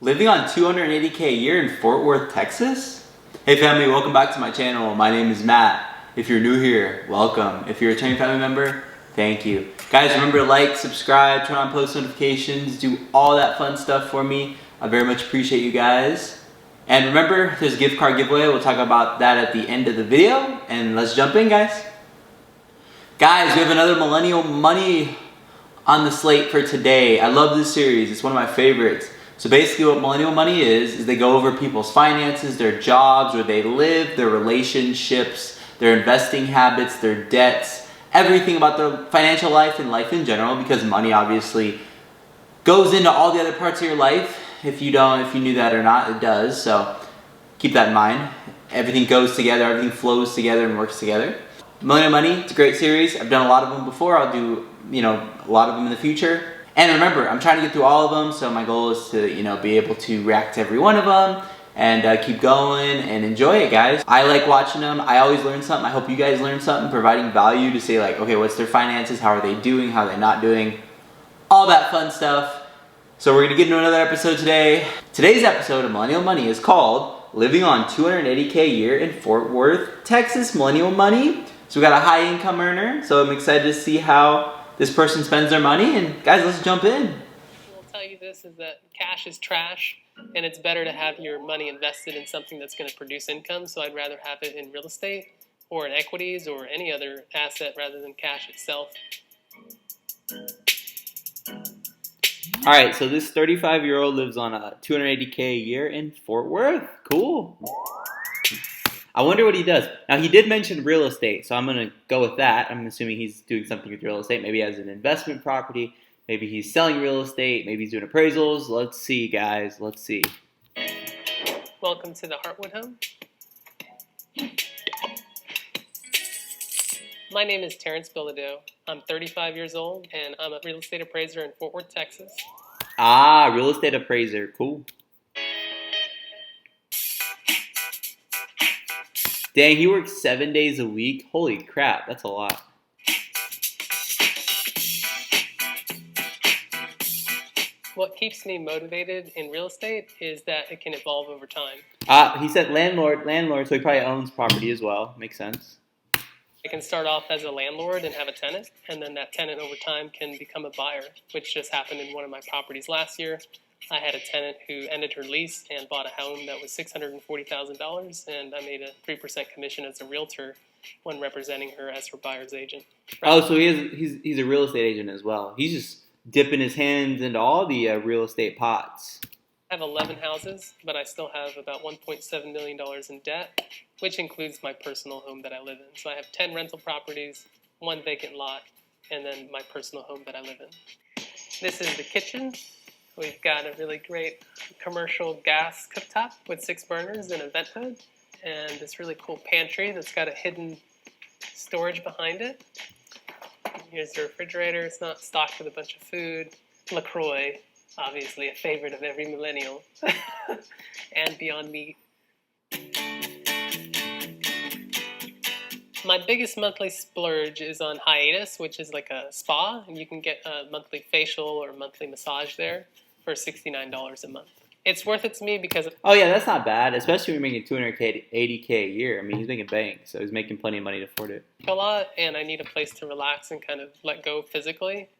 Living on $280K a year in Fort Worth, Texas? Hey family, welcome back to my channel. My name is Matt. If you're new here, welcome. If you're a returning family member, thank you. Guys, remember to like, subscribe, turn on post notifications, do all that fun stuff for me. I very much appreciate you guys. And remember, there's a gift card giveaway. We'll talk about that at the end of the video. And let's jump in, guys. Guys, we have another Millennial Money on the slate for today. I love this series. It's one of my favorites. So basically what Millennial Money is they go over people's finances, their jobs, where they live, their relationships, their investing habits, their debts, everything about their financial life and life in general, because money obviously goes into all the other parts of your life. If you knew that or not, it does. So keep that in mind. Everything goes together, everything flows together and works together. Millennial Money, it's a great series. I've done a lot of them before. I'll do, a lot of them in the future. And remember, I'm trying to get through all of them, so my goal is to, be able to react to every one of them and keep going and enjoy it, guys. I like watching them. I always learn something. I hope you guys learn something, providing value to say like, okay, what's their finances? How are they doing? How are they not doing? All that fun stuff. So we're gonna get into another episode today. Today's episode of Millennial Money is called Living on $280K a year in Fort Worth, Texas. Millennial Money. So we got a high income earner. So I'm excited to see how this person spends their money, and guys, let's jump in. I'll tell you this is that cash is trash, and it's better to have your money invested in something that's going to produce income. So I'd rather have it in real estate or in equities or any other asset rather than cash itself. All right, so this 35-year-old lives on a $280K a year in Fort Worth. Cool. I wonder what he does. Now, he did mention real estate, so I'm going to go with that. I'm assuming he's doing something with real estate. Maybe he has an investment property. Maybe he's selling real estate. Maybe he's doing appraisals. Let's see, guys. Let's see. Welcome to the Heartwood home. My name is Terrence Bilodeau. I'm 35 years old, and I'm a real estate appraiser in Fort Worth, Texas. Ah, real estate appraiser. Cool. Dang, he works 7 days a week. Holy crap, that's a lot. What keeps me motivated in real estate is that it can evolve over time. He said landlord, so he probably owns property as well. Makes sense. I can start off as a landlord and have a tenant, and then that tenant over time can become a buyer, which just happened in one of my properties last year. I had a tenant who ended her lease and bought a home that was $640,000, and I made a 3% commission as a realtor when representing her as her buyer's agent. Oh, so he's a real estate agent as well. He's just dipping his hands into all the real estate pots. I have 11 houses, but I still have about $1.7 million in debt, which includes my personal home that I live in. So I have 10 rental properties, 1 vacant lot, and then my personal home that I live in. This is the kitchen. We've got a really great commercial gas cooktop with 6 burners and a vent hood, and this really cool pantry that's got a hidden storage behind it. Here's the refrigerator. It's not stocked with a bunch of food. LaCroix, obviously a favorite of every millennial, and Beyond Meat. My biggest monthly splurge is on Hiatus, which is like a spa, and you can get a monthly facial or monthly massage there for $69 a month. It's worth it to me because... Oh yeah, that's not bad, especially when you're making $280K a year. I mean, he's making bank, so he's making plenty of money to afford it. A lot, and I need a place to relax and kind of let go physically.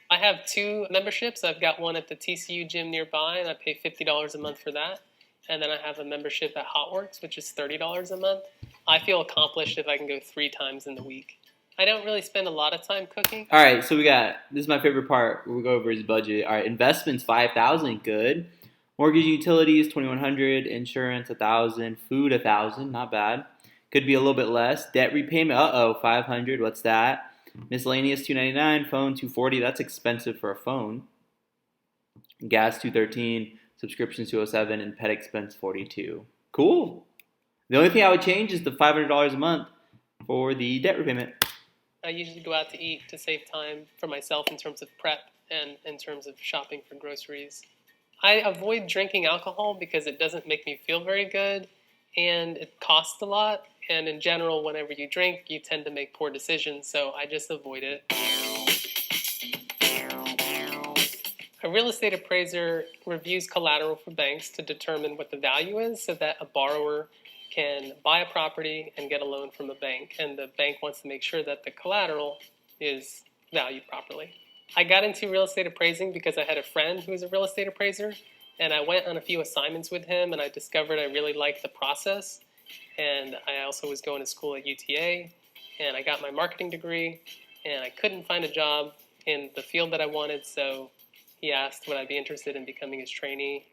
I have 2 memberships. I've got one at the TCU gym nearby, and I pay $50 a month for that. And then I have a membership at HotWorks, which is $30 a month. I feel accomplished if I can go 3 times in the week. I don't really spend a lot of time cooking. All right, so this is my favorite part. We'll go over his budget. All right, investments, $5,000, good. Mortgage and utilities, $2,100. Insurance, $1,000. Food, $1,000, not bad. Could be a little bit less. Debt repayment, $500. What's that? Miscellaneous, $299. Phone, $240. That's expensive for a phone. Gas, $213. Subscriptions, $207. And pet expense, $42. Cool. The only thing I would change is the $500 a month for the debt repayment. I usually go out to eat to save time for myself in terms of prep and in terms of shopping for groceries. I avoid drinking alcohol because it doesn't make me feel very good and it costs a lot. And in general, whenever you drink, you tend to make poor decisions, so I just avoid it. A real estate appraiser reviews collateral for banks to determine what the value is so that a borrower can buy a property and get a loan from a bank. And the bank wants to make sure that the collateral is valued properly. I got into real estate appraising because I had a friend who was a real estate appraiser, and I went on a few assignments with him, and I discovered I really liked the process. And I also was going to school at UTA, and I got my marketing degree, and I couldn't find a job in the field that I wanted, so he asked would I be interested in becoming his trainee.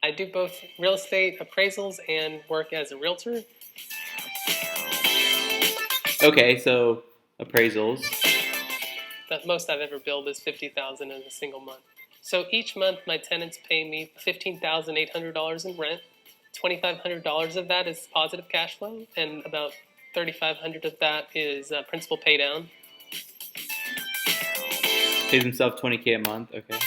I do both real estate appraisals and work as a realtor. Okay, so appraisals. The most I've ever billed is $50,000 in a single month. So each month my tenants pay me $15,800 in rent. $2,500 of that is positive cash flow, and about $3,500 of that is principal pay down. Pays himself $20K a month. Okay.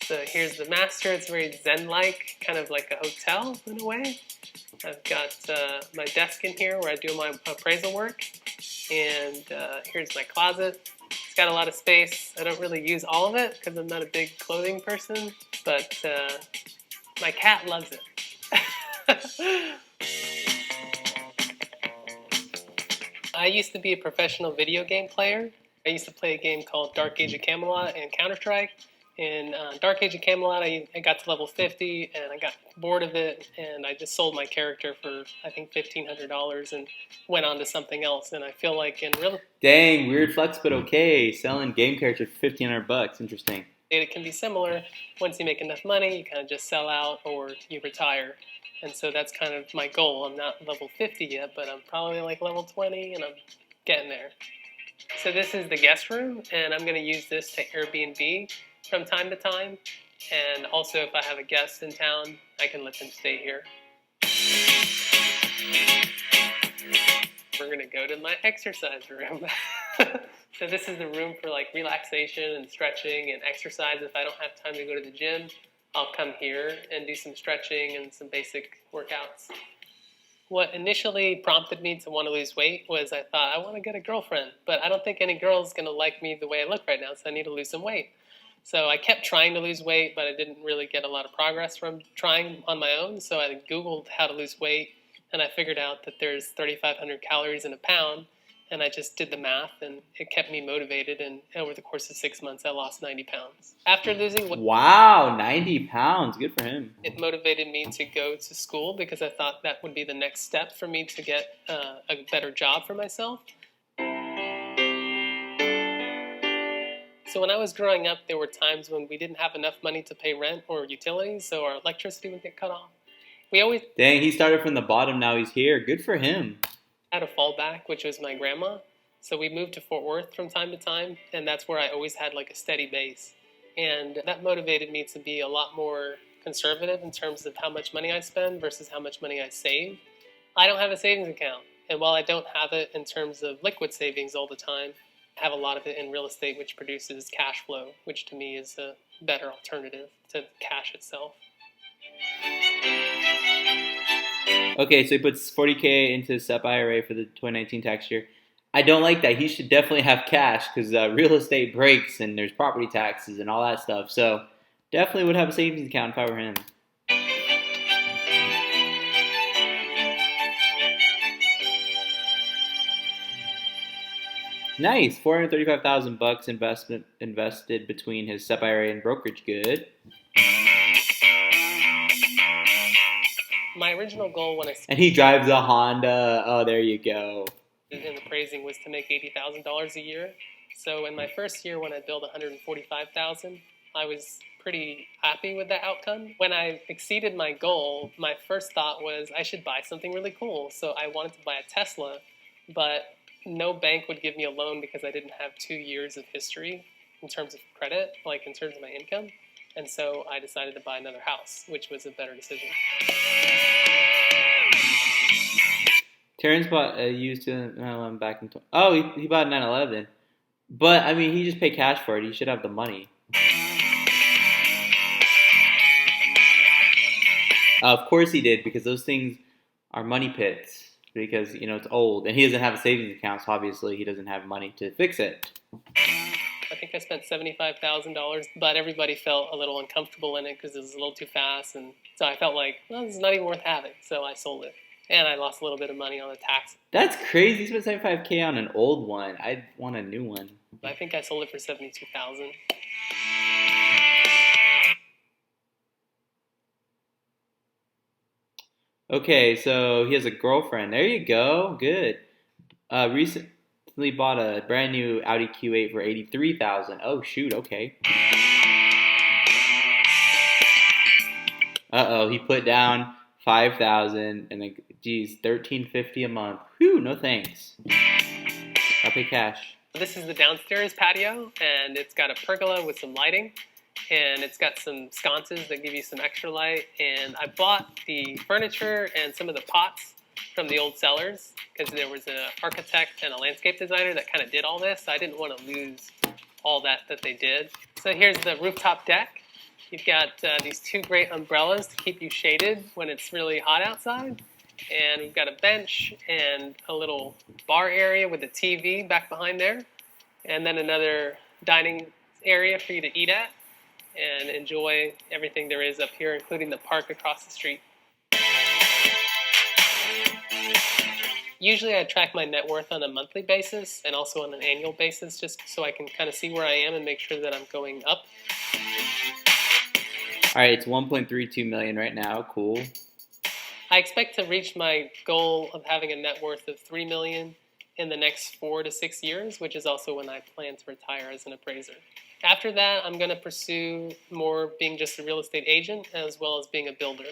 So here's the master. It's very zen-like, kind of like a hotel in a way. I've got my desk in here where I do my appraisal work, and here's my closet. It's got a lot of space. I don't really use all of it because I'm not a big clothing person, but my cat loves it. I used to be a professional video game player. I used to play a game called Dark Age of Camelot and Counter-Strike. In Dark Age of Camelot, I got to level 50, and I got bored of it, and I just sold my character for, I think, $1,500 and went on to something else. And I feel like in real Dang, weird flex, but okay. Selling game characters for $1,500. Interesting. it can be similar. Once you make enough money, you kind of just sell out or you retire. And so that's kind of my goal. I'm not level 50 yet, but I'm probably like level 20, and I'm getting there. So this is the guest room, and I'm going to use this to Airbnb from time to time. And also, if I have a guest in town, I can let them stay here. We're going to go to my exercise room. So this is the room for like relaxation and stretching and exercise. If I don't have time to go to the gym, I'll come here and do some stretching and some basic workouts. What initially prompted me to want to lose weight was I thought, I want to get a girlfriend, but I don't think any girl's going to like me the way I look right now, so I need to lose some weight. So I kept trying to lose weight, but I didn't really get a lot of progress from trying on my own, so I Googled how to lose weight, and I figured out that there's 3,500 calories in a pound, and I just did the math, and it kept me motivated, and over the course of 6 months, I lost 90 pounds. After losing weight, Wow, 90 pounds. Good for him. it motivated me to go to school because I thought that would be the next step for me to get a better job for myself. So when I was growing up, there were times when we didn't have enough money to pay rent or utilities, so our electricity would get cut off. We always Dang, he started from the bottom, now he's here. Good for him. had a fallback, which was my grandma. So we moved to Fort Worth from time to time, and that's where I always had like a steady base. And that motivated me to be a lot more conservative in terms of how much money I spend versus how much money I save. I don't have a savings account, and while I don't have it in terms of liquid savings all the time, I have a lot of it in real estate, which produces cash flow, which to me is a better alternative to cash itself. Okay, so he puts 40K into his SEP IRA for the 2019 tax year. I don't like that. He should definitely have cash because real estate breaks and there's property taxes and all that stuff. So definitely would have a savings account if I were him. Nice, $435,000 invested between his SEP IRA and brokerage. Good. My original goal when I And he drives a Honda. Oh, there you go. started in appraising was to make $80,000 a year. So in my first year when I billed $145,000, I was pretty happy with the outcome. When I exceeded my goal, my first thought was I should buy something really cool. So I wanted to buy a Tesla, but no bank would give me a loan because I didn't have 2 years of history in terms of credit, like in terms of my income. And so I decided to buy another house, which was a better decision. Terrence bought a used 911 back in... he bought a 911. But, I mean, he just paid cash for it. He should have the money. Of course he did, because those things are money pits. because, you know, it's old. And he doesn't have a savings account, so obviously he doesn't have money to fix it. I think I spent $75,000, but everybody felt a little uncomfortable in it because it was a little too fast. And so I felt like, well, this is not even worth having. So I sold it. And I lost a little bit of money on the tax. That's crazy. You spent $75K on an old one. I'd want a new one. I think I sold it for $72,000. Okay, so he has a girlfriend. There you go. Good. Recently bought a brand new Audi Q8 for $83,000. Oh shoot. Okay. Uh-oh. He put down $5,000 and then, geez, $1,350 a month. Whew. No thanks. I'll pay cash. This is the downstairs patio, and it's got a pergola with some lighting. And it's got some sconces that give you some extra light. And I bought the furniture and some of the pots from the old sellers because there was an architect and a landscape designer that kind of did all this. So I didn't want to lose all that they did. So here's the rooftop deck. You've got these two great umbrellas to keep you shaded when it's really hot outside. And we've got a bench and a little bar area with a TV back behind there. And then another dining area for you to eat at and enjoy everything there is up here, including the park across the street. Usually I track my net worth on a monthly basis and also on an annual basis, just so I can kind of see where I am and make sure that I'm going up. All right, it's 1.32 million right now. Cool. I expect to reach my goal of having a net worth of $3 million in the next 4 to 6 years, which is also when I plan to retire as an appraiser. After that, I'm going to pursue more being just a real estate agent as well as being a builder.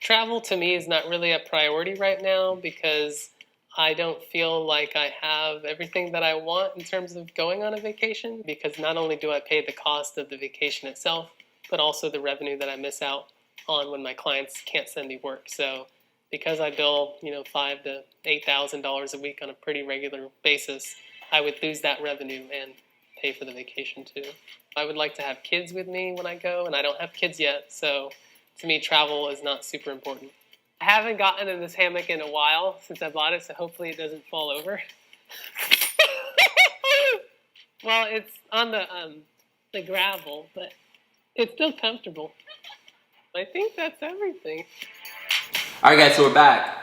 Travel to me is not really a priority right now because I don't feel like I have everything that I want in terms of going on a vacation, because not only do I pay the cost of the vacation itself, but also the revenue that I miss out on when my clients can't send me work. So because I bill, $5,000 to $8,000 a week on a pretty regular basis, I would lose that revenue and pay for the vacation too. I would like to have kids with me when I go, and I don't have kids yet, so to me travel is not super important. I haven't gotten in this hammock in a while since I bought it, so hopefully it doesn't fall over. Well, it's on the gravel, but it's still comfortable. I think that's everything. All right, guys, so we're back.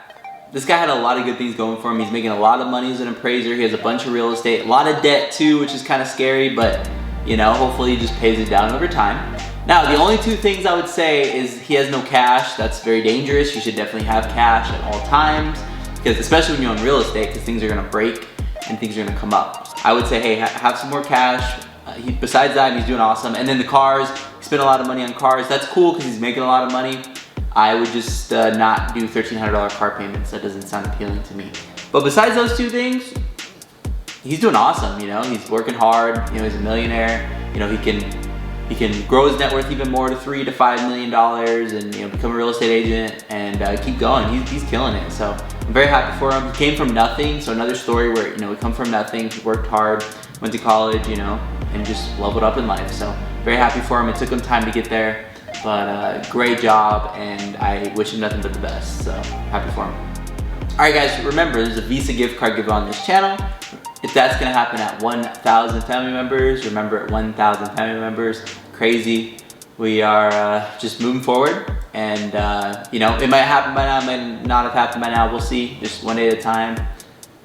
This guy had a lot of good things going for him. He's making a lot of money as an appraiser. He has a bunch of real estate, a lot of debt too, which is kind of scary, but hopefully he just pays it down over time. Now, the only two things I would say is he has no cash. That's very dangerous. You should definitely have cash at all times, because especially when you own real estate, because things are gonna break and things are gonna come up. I would say, hey, have some more cash. Besides that, he's doing awesome. And then the cars, he spent a lot of money on cars. That's cool because he's making a lot of money. I would just not do $1,300 car payments. That doesn't sound appealing to me. But besides those two things, he's doing awesome. He's working hard. He's a millionaire. He can grow his net worth even more to $3 to $5 million, and become a real estate agent and keep going. He's killing it. So I'm very happy for him. He came from nothing. So another story where we come from nothing. He worked hard, went to college, and just leveled up in life. So very happy for him. It took him time to get there. But great job, and I wish him nothing but the best, so happy for him. Alright guys, remember there's a Visa gift card giveaway on this channel. If that's going to happen at 1,000 family members, remember at 1,000 family members, crazy. We are just moving forward, and it might happen by now, it might not have happened by now, we'll see, just one day at a time.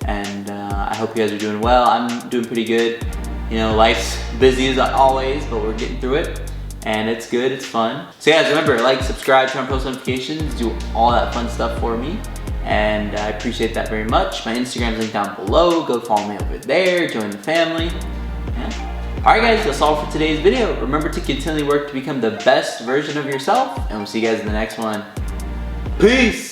And I hope you guys are doing well. I'm doing pretty good. Life's busy as always, but we're getting through it. And it's good, it's fun. So guys, remember, like, subscribe, turn on post notifications, do all that fun stuff for me. And I appreciate that very much. My Instagram's linked down below. Go follow me over there, join the family. Yeah. Alright guys, that's all for today's video. Remember to continually work to become the best version of yourself. And we'll see you guys in the next one. Peace!